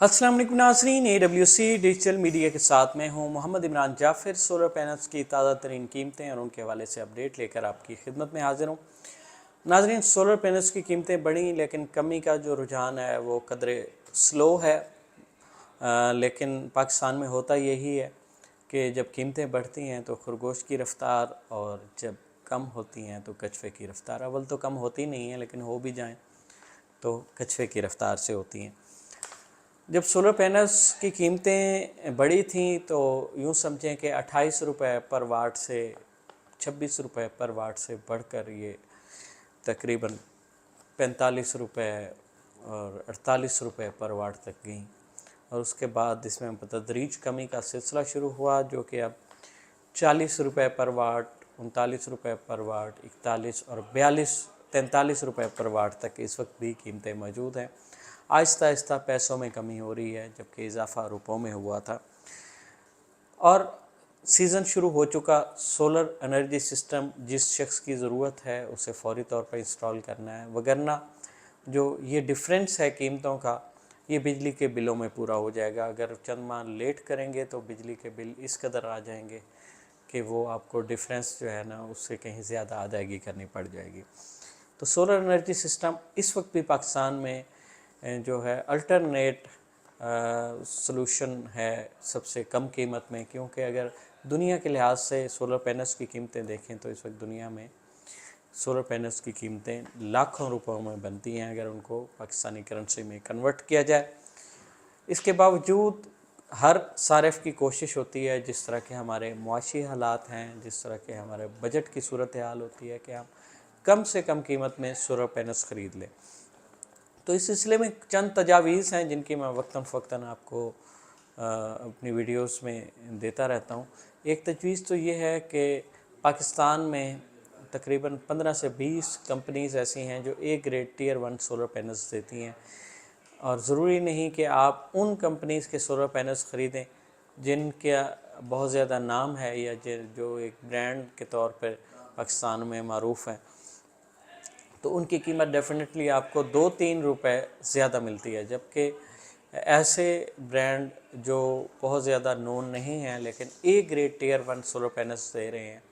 अस्सलाम वालेकुम नाज़रीन, AWC डिजिटल मीडिया के साथ मैं हूं मोहम्मद इमरान जाफ़िर। सोलर पैनल्स की ताज़ा तरीन कीमतें और उनके हवाले से अपडेट लेकर आपकी खिदमत में हाजिर हूं। नाज़रीन, सोलर पैनल्स की कीमतें बढ़ी, लेकिन कमी का जो रुझान है वो कदरे स्लो है। लेकिन पाकिस्तान में होता यही है कि जब कीमतें बढ़ती हैं तो खरगोश की रफ़्तार, और जब कम होती हैं तो कछुए की रफ़्तार। अव्वल तो कम होती नहीं है, लेकिन हो भी जाएँ तो कछुए की रफ़्तार से होती हैं। जब सोलर पैनल्स की कीमतें बढ़ी थीं तो यूँ समझें कि 28 रुपये पर वाट से 26 रुपये पर वाट से बढ़कर ये तकरीबन 45 रुपये और 48 रुपये पर वाट तक गई। और उसके बाद इसमें बतदरीज कमी का सिलसिला शुरू हुआ, जो कि अब 40 रुपये पर वाट, 39 रुपये पर वाट, 41 और 43 रुपये पर वाट तक इस वक्त भी कीमतें मौजूद हैं। आहिस्ता आहिस्ता पैसों में कमी हो रही है, जबकि इजाफ़ा रुपयों में हुआ था। और सीज़न शुरू हो चुका। सोलर एनर्जी सिस्टम जिस शख्स की ज़रूरत है उसे फौरी तौर पर इंस्टॉल करना है, वगरना जो ये डिफरेंस है कीमतों का, ये बिजली के बिलों में पूरा हो जाएगा। अगर चंद माह लेट करेंगे तो बिजली के बिल इस कदर आ जाएंगे कि वो आपको डिफरेंस जो है ना, उससे कहीं ज़्यादा अदायगी करनी पड़ जाएगी। तो सोलर एनर्जी सिस्टम इस वक्त भी पाकिस्तान में जो है अल्टरनेट सॉल्यूशन है सबसे कम कीमत में, क्योंकि अगर दुनिया के लिहाज से सोलर पैनल्स की कीमतें देखें तो इस वक्त दुनिया में सोलर पैनल्स की कीमतें लाखों रुपयों में बनती हैं अगर उनको पाकिस्तानी करेंसी में कन्वर्ट किया जाए। इसके बावजूद हर सारिफ की कोशिश होती है, जिस तरह के हमारे मुआशी हालात हैं, जिस तरह के हमारे बजट की सूरत हाल होती है, कि हम कम से कम कीमत में सोलर पैनल्स ख़रीद लें। तो इस सिलसिले में चंद तजावीज़ हैं जिनकी मैं वक्तन फ़वक्तन आपको अपनी वीडियोस में देता रहता हूँ। एक तजवीज़ तो ये है कि पाकिस्तान में तकरीबन 15 से 20 कंपनीज़ ऐसी हैं जो A grade tier 1 solar panels देती हैं, और ज़रूरी नहीं कि आप उन कंपनीज़ के सोलर पैनल्स ख़रीदें जिनका बहुत ज़्यादा नाम है या जो एक ब्रांड के तौर पर पाकिस्तान में मारूफ़ है। तो उनकी कीमत डेफिनेटली आपको 2-3 रुपए ज़्यादा मिलती है, जबकि ऐसे ब्रांड जो बहुत ज़्यादा नोन नहीं हैं लेकिन A grade tier 1 solar panels दे रहे हैं,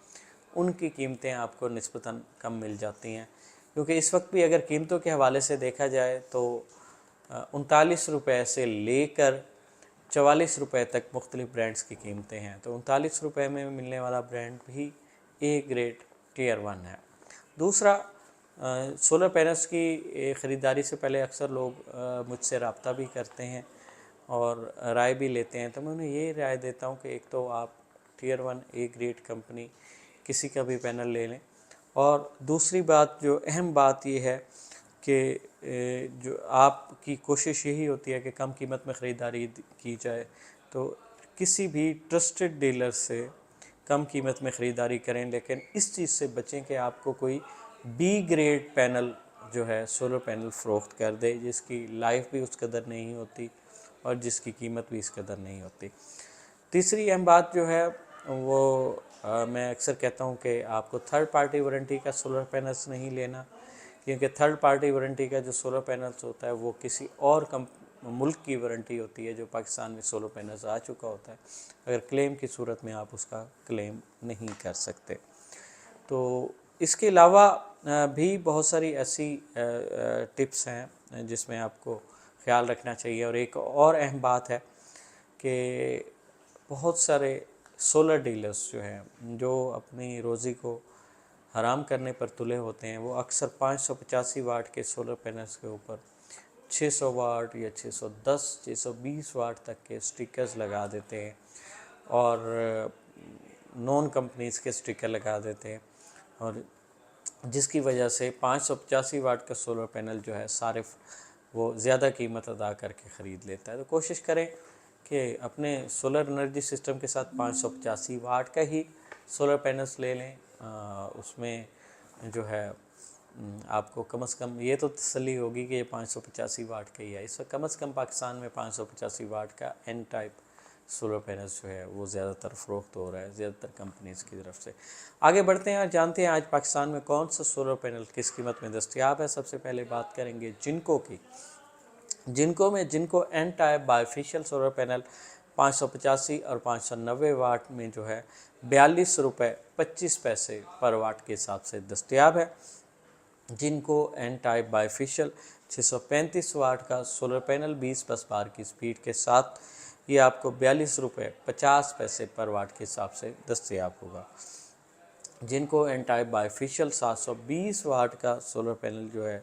उनकी कीमतें आपको निस्बतन कम मिल जाती हैं। क्योंकि इस वक्त भी अगर कीमतों के हवाले से देखा जाए तो 39 रुपये से लेकर 44 रुपये तक मुख्तलिफ़ ब्रांड्स की कीमतें हैं। तो 39 रुपये में मिलने वाला ब्रांड भी ए ग्रेड टियर 1 है। दूसरा, सोलर पैनल्स की ख़रीदारी से पहले अक्सर लोग मुझसे रब्ता भी करते हैं और राय भी लेते हैं। तो मैं उन्हें ये राय देता हूँ कि एक तो आप टियर 1 ए ग्रेड कंपनी किसी का भी पैनल ले लें, और दूसरी बात, जो अहम बात ये है कि जो आपकी कोशिश यही होती है कि कम कीमत में ख़रीदारी की जाए, तो किसी भी ट्रस्टेड डीलर से कम कीमत में ख़रीदारी करें, लेकिन इस चीज़ से बचें कि आपको कोई बी ग्रेड पैनल जो है सोलर पैनल फ़रोख्त कर दे, जिसकी लाइफ भी उस कदर नहीं होती और जिसकी कीमत भी इस कदर नहीं होती। तीसरी अहम बात जो है वो मैं अक्सर कहता हूँ कि आपको थर्ड पार्टी वारंटी का सोलर पैनल्स नहीं लेना, क्योंकि थर्ड पार्टी वारंटी का जो सोलर पैनल्स होता है वो किसी और मुल्क की वारंटी होती है जो पाकिस्तान में सोलर पैनल्स आ चुका होता है। अगर क्लेम की सूरत में आप उसका क्लेम नहीं कर सकते। तो इसके अलावा भी बहुत सारी ऐसी टिप्स हैं जिसमें आपको ख़्याल रखना चाहिए। और एक और अहम बात है कि बहुत सारे सोलर डीलर्स जो हैं, जो अपनी रोज़ी को हराम करने पर तुले होते हैं, वो अक्सर 585 वाट के सोलर पैनल्स के ऊपर 600 वाट या 610, 620 वाट तक के स्टिकर्स लगा देते हैं, और नॉन कंपनीज़ के स्टिकर लगा देते हैं, और जिसकी वजह से 585 वाट का सोलर पैनल जो है सारिफ वो ज़्यादा कीमत अदा करके ख़रीद लेता है। तो कोशिश करें कि अपने सोलर एनर्जी सिस्टम के साथ 585 वाट का ही सोलर पैनल्स ले लें। उसमें जो है आपको कम से कम ये तो तसल्ली होगी कि ये 585 वाट का ही है। इस वक्त कम से कम पाकिस्तान में 585 वाट का एन टाइप सोलर पैनल्स जो है वो ज़्यादातर फ़रोख्त हो रहा है ज़्यादातर कंपनीज़ की तरफ से। आगे बढ़ते हैं और जानते हैं आज पाकिस्तान में कौन सा सोलर पैनल किस कीमत में दस्तयाब है। सबसे पहले बात करेंगे जिनको की। जिनको N type bifacial solar panel 585 और 590 वाट में जो है 42 रुपये 25 पैसे पर वाट के हिसाब से दस्तयाब है। जिनको एन टाइप बायोफिशियल 635 वाट का सोलर पैनल 20 बार की स्पीड के साथ ये आपको 42 रुपये 50 पैसे पर वाट के हिसाब से दस्तयाब होगा। जिनको एन टाइप बायोफिशियल 720 वाट का सोलर पैनल जो है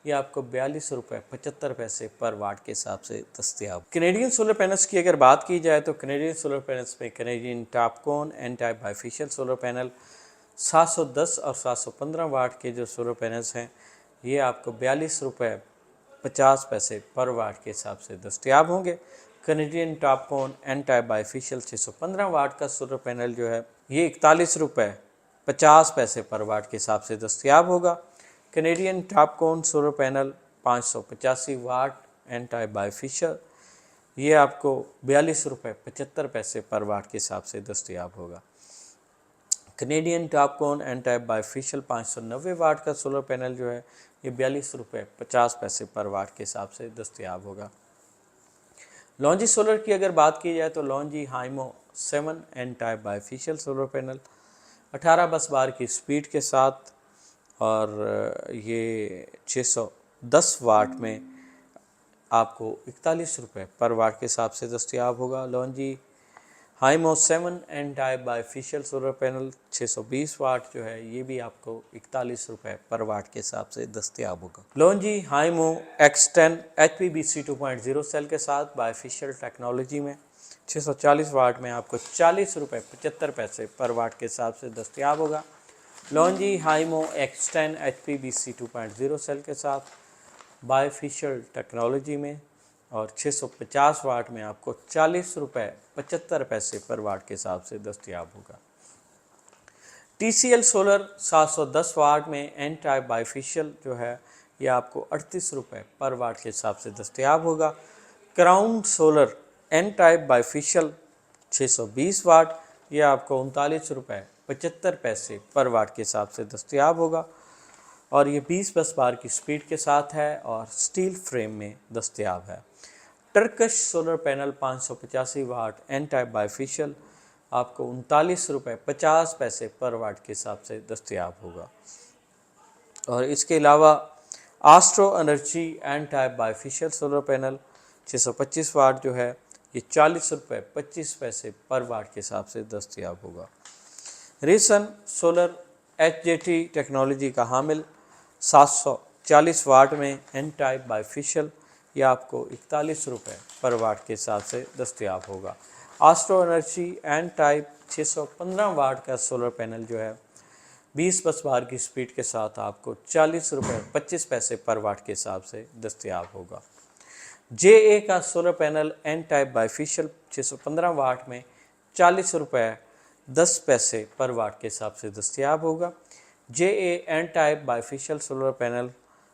ये आपको 42 रुपये 75 पैसे पर वाट के हिसाब से दस्तयाब। कैनेडियन सोलर पैनल्स की अगर बात की जाए तो कैनेडियन सोलर पैनल्स में Canadian TOPCon N type bifacial solar panel 710 और 715 वाट के जो सोलर पैनल्स हैं ये आपको 42 रुपये 50 पैसे पर वाट के हिसाब से दस्तयाब होंगे। Canadian TOPCon N type bifacial 615 watt का सोलर पैनल जो है ये 41 रुपये 50 पैसे पर वाट के हिसाब से दस्तयाब होगा। Canadian Topcon solar panel 585 what an type bifacial ये आपको 42 रुपये 75 पैसे पर वाट के हिसाब से दस्तयाब होगा। Canadian TOPCon N type bifacial 590 watt का सोलर पैनल जो है ये 42 रुपये 50 पैसे पर वाट के हिसाब से दस्तयाब होगा। लॉन्जी सोलर की अगर बात की जाए तो Longi Himo 7 N type bifacial solar panel 18 बार की स्पीड के साथ और ये 610 वाट में आपको 41 रुपये पर वाट के हिसाब से दस्तयाब होगा। Longi Himo 7 N type bifacial solar panel 620 watt जो है ये भी आपको 41 रुपये पर वाट के हिसाब से दस्तयाब होगा। लॉन्जी हाइमो X10 HPBC 2.0 सेल के साथ बायोफिशियल टेक्नोलॉजी में 640 वाट में आपको 40 रुपये 75 पैसे पर वाट के हिसाब से दस्तयाब होगा। लॉन्जी हाइमो X10 HPBC 2.0 सेल के साथ बायोफिशियल टेक्नोलॉजी में और 650 वाट में आपको 40 रुपये 75 पैसे पर वाट के हिसाब से दस्तयाब होगा। TCL सोलर 710 वाट में एन टाइप बायोफिशियल जो है ये आपको 38 रुपये पर वाट के हिसाब से दस्तयाब होगा। Crown solar N type bifacial 620 watt ये आपको 39 रुपये 75 पैसे पर वाट के हिसाब से दस्तयाब होगा और ये 20 बार की स्पीड के साथ है और स्टील फ्रेम में दस्तयाब है। टर्कश solar panel 585 what an type bifacial आपको 39 रुपये 50 पैसे पर वाट के हिसाब से दस्तयाब होगा। और इसके अलावा Astro Energy N type bifacial solar panel 625 watt जो है ये 40 रुपये 25 पैसे पर वाट के हिसाब से दस्तयाब होगा। रीसन सोलर HJT टेक्नोलॉजी का हामिल 740 वाट में एन टाइप बायोफिशियल ये आपको 41 रुपये पर वाट के हिसाब से दस्तयाब होगा। Astro Energy N type 615 watt का सोलर पैनल जो है 20 बार की स्पीड के साथ आपको 40 रुपये 25 पैसे पर वाट के हिसाब से दस्तयाब होगा। JA का solar panel N type bifacial 615 watt में 40 रुपये 10 पैसे पर वाट के हिसाब से दस्तयाब होगा। JA N type bifacial solar panel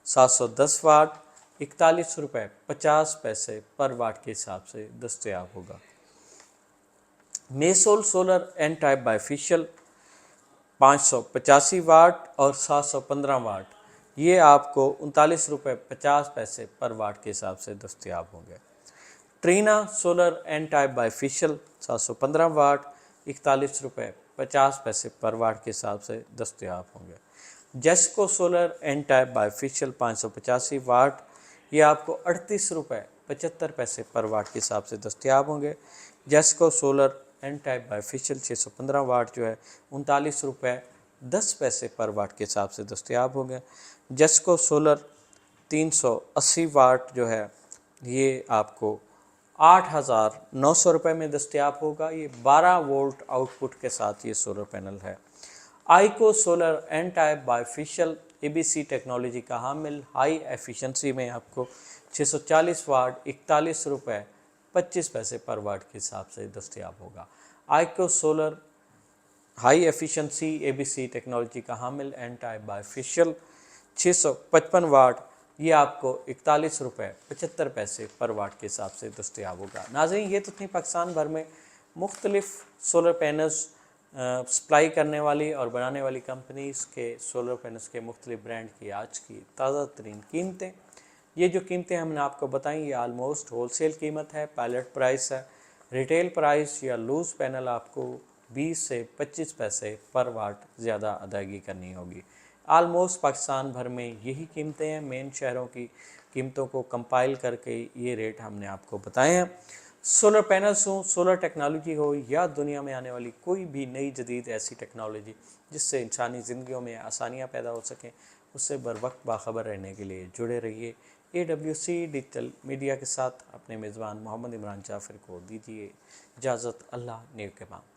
710 watt 41 रुपये 50 पैसे पर वाट के हिसाब से दस्तयाब होगा। मेसोल सोलर एन टाइप बायोफिशियल 585 वाट और 715 वाट ये आपको 39 रुपये 50 पैसे पर वाट के हिसाब से दस्तयाब होंगे। Trina solar N type bifacial 715 watt 41 रुपये 50 पैसे पर वाट के हिसाब से दस्तयाब होंगे। जेस्को सोलर एन टाइप बायोफिशियल 585 वाट ये आपको 38 रुपये 75 पैसे पर वाट के हिसाब से दस्तयाब होंगे। जेस्को सोलर एन टाइप बायोफिशियल 615 वाट जो है 39 रुपये 10 पैसे पर वाट के हिसाब से दस्तयाब होंगे। जेस्को सोलर 380 वाट जो है ये आपको 8,900 रुपये में दस्तयाब होगा। ये 12 वोल्ट आउटपुट के साथ ये सोलर पैनल है। Aiko solar N type bifacial ABC technology का हामिल हाई एफिशिएंसी में आपको 640 वाट 41 रुपये 25 पैसे पर वाट के हिसाब से दस्तयाब होगा। Aiko solar high efficiency ABC technology का हामिल एन टाइप बायोफिशियल 655 वाट ये आपको 41 रुपये 75 पैसे पर वाट के हिसाब से दस्तयाब होगा। नाज़रीन ये तो थी पाकिस्तान भर में मुख्तलिफ सोलर पैनल्स सप्लाई करने वाली और बनाने वाली कंपनीज़ के सोलर पैनल्स के मुख्तलिफ ब्रांड की आज की ताज़ा तरीन कीमतें। ये जो कीमतें हमने आपको बताई ये आलमोस्ट होलसेल कीमत है, पायलट प्राइस है। रिटेल प्राइस या लूज़ पैनल आपको 20 से 25 पैसे पर वाट ज़्यादा अदायगी करनी होगी। आलमोस्ट पाकिस्तान भर में यही कीमतें हैं। मेन शहरों की कीमतों को कंपाइल करके ये रेट हमने आपको बताए हैं। सोलर पैनल्स हो, सोलर टेक्नोलॉजी हो या दुनिया में आने वाली कोई भी नई जदीद ऐसी टेक्नोलॉजी जिससे इंसानी ज़िंदगियों में आसानियाँ पैदा हो सकें, उससे बर वक्त बाखबर रहने के लिए जुड़े रहिए। AWC डिजिटल मीडिया के साथ अपने मेज़बान मोहम्मद इमरान जाफ़िर को दीजिए इजाज़त। अल्लाह नेक के मांग।